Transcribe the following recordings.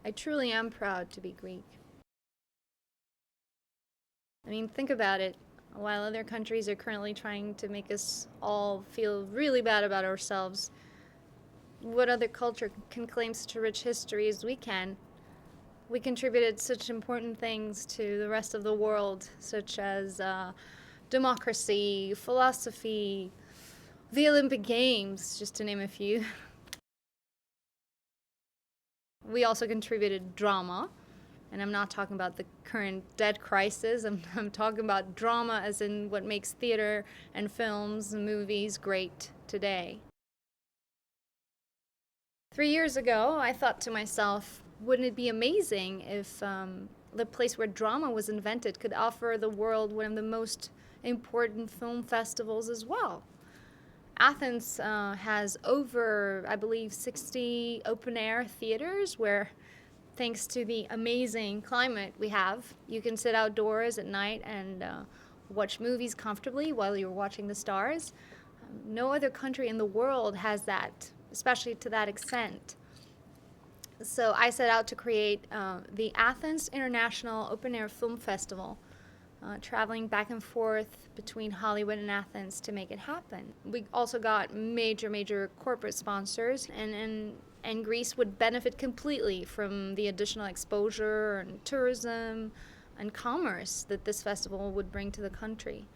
I truly am proud to be Greek. I mean, think about it. While other countries are currently trying to make us all feel really bad about ourselves, what other culture can claim such a rich history as we can? We contributed such important things to the rest of the world, such as democracy, philosophy, the Olympic Games, just to name a few. We also contributed drama, and I'm not talking about the current debt crisis. I'm talking about drama as in what makes theater and films and movies great today. 3 years ago, I thought to myself, wouldn't it be amazing if the place where drama was invented could offer the world one of the most important film festivals as well? Athens has over, I believe, 60 open air theaters where, thanks to the amazing climate we have, you can sit outdoors at night and watch movies comfortably while you're watching the stars. No other country in the world has that, especially to that extent. So I set out to create the Athens International Open Air Film Festival, traveling back and forth between Hollywood and Athens to make it happen. We also got major corporate sponsors, and Greece would benefit completely from the additional exposure and tourism and commerce that this festival would bring to the country.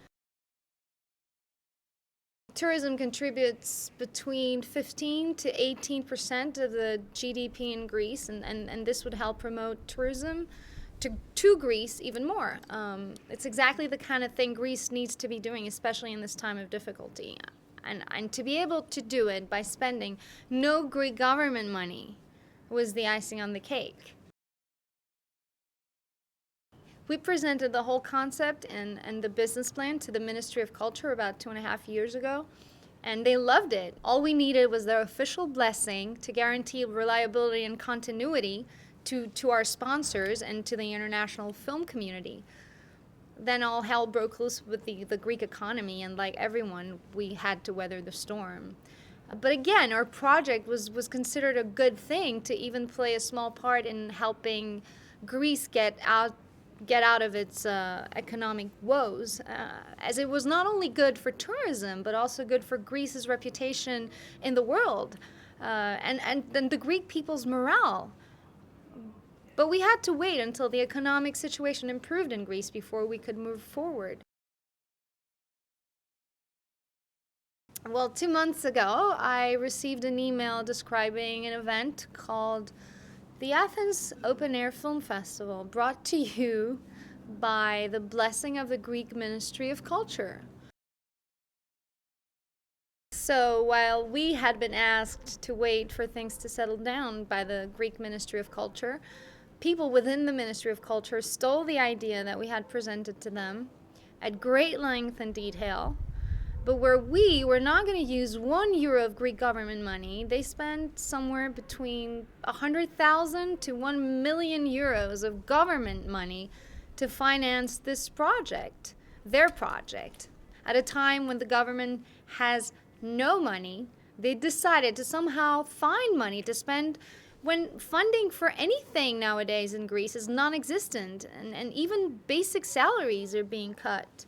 Tourism contributes between 15 to 18% of the GDP in Greece, and this would help promote tourism to Greece even more. It's exactly the kind of thing Greece needs to be doing, especially in this time of difficulty. And to be able to do it by spending no Greek government money was the icing on the cake. We presented the whole concept and the business plan to the Ministry of Culture about 2.5 years ago, and they loved it. All we needed was their official blessing to guarantee reliability and continuity to our sponsors and to the international film community. Then all hell broke loose with the Greek economy, and like everyone, we had to weather the storm. But again, our project was considered a good thing to even play a small part in helping Greece get out of its economic woes, as it was not only good for tourism, but also good for Greece's reputation in the world, and the Greek people's morale. But we had to wait until the economic situation improved in Greece before we could move forward. Well, 2 months ago, I received an email describing an event called the Athens Open Air Film Festival, brought to you by the blessing of the Greek Ministry of Culture. So while we had been asked to wait for things to settle down by the Greek Ministry of Culture, people within the Ministry of Culture stole the idea that we had presented to them at great length and detail, but where we were not going to use €1 of Greek government money, they spent somewhere between 100,000 to €1 million of government money to finance this project, their project. At a time when the government has no money, they decided to somehow find money to spend when funding for anything nowadays in Greece is non-existent, and even basic salaries are being cut.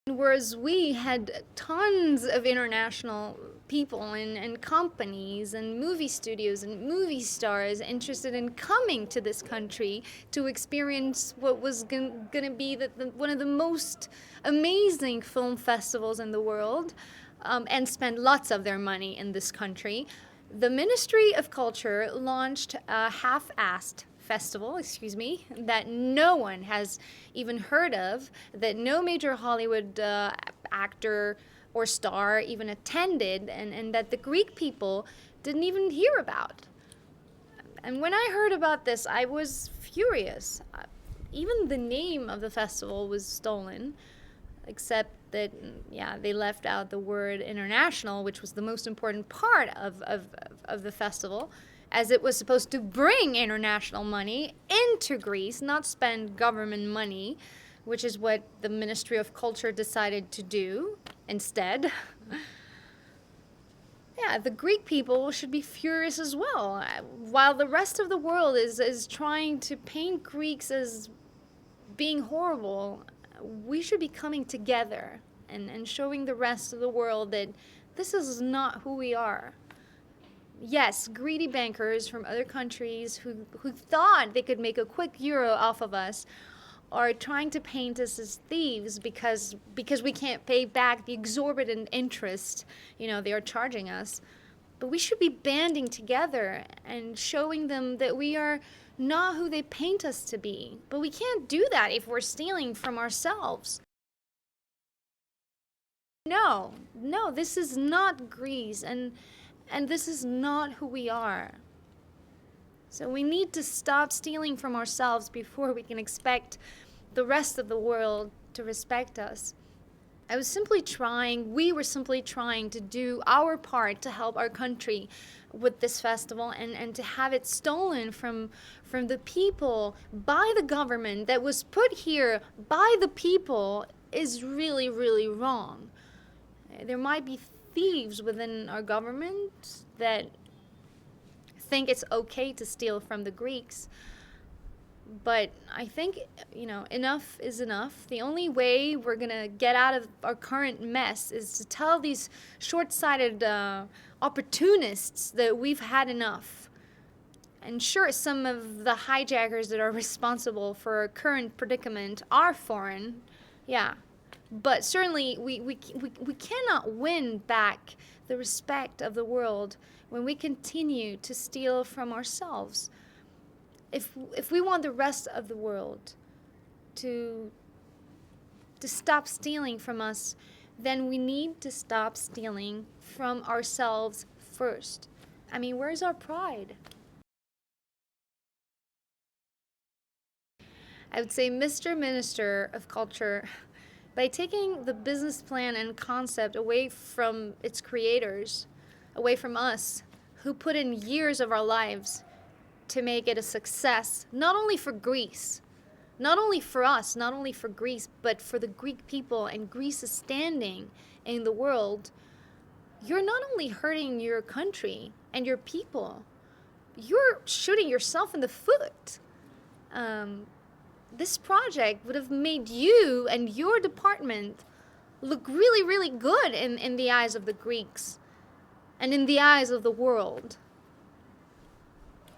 Whereas we had tons of international people and companies and movie studios and movie stars interested in coming to this country to experience what was going to be one of the most amazing film festivals in the world, and spend lots of their money in this country, the Ministry of Culture launched a half-assed festival, that no one has even heard of, that no major Hollywood actor or star even attended, and that the Greek people didn't even hear about. And when I heard about this, I was furious. Even the name of the festival was stolen, except that, they left out the word international, which was the most important part of the festival, as it was supposed to bring international money into Greece, not spend government money, which is what the Ministry of Culture decided to do instead. Yeah, the Greek people should be furious as well. While the rest of the world is trying to paint Greeks as being horrible, we should be coming together and showing the rest of the world that this is not who we are. Yes, greedy bankers from other countries who thought they could make a quick euro off of us are trying to paint us as thieves because we can't pay back the exorbitant interest, they are charging us. But we should be banding together and showing them that we are not who they paint us to be. But we can't do that if we're stealing from ourselves. No, no, this is not Greece, and this is not who we are. So we need to stop stealing from ourselves before we can expect the rest of the world to respect us. We were simply trying to do our part to help our country with this festival, and to have it stolen from the people by the government that was put here by the people is really, really wrong. There might be thieves within our government that think it's okay to steal from the Greeks. But I think, enough is enough. The only way we're going to get out of our current mess is to tell these short-sighted opportunists that we've had enough. And sure, some of the hijackers that are responsible for our current predicament are foreign, yeah. But certainly we cannot win back the respect of the world when we continue to steal from ourselves. If we want the rest of the world to stop stealing from us, then we need to stop stealing from ourselves first. I mean, where's our pride? I would say, Mr. Minister of Culture, by taking the business plan and concept away from its creators, away from us, who put in years of our lives to make it a success, not only for Greece, not only for us, not only for Greece, but for the Greek people and Greece's standing in the world, you're not only hurting your country and your people, you're shooting yourself in the foot. This project would have made you and your department look really, really good in the eyes of the Greeks and in the eyes of the world.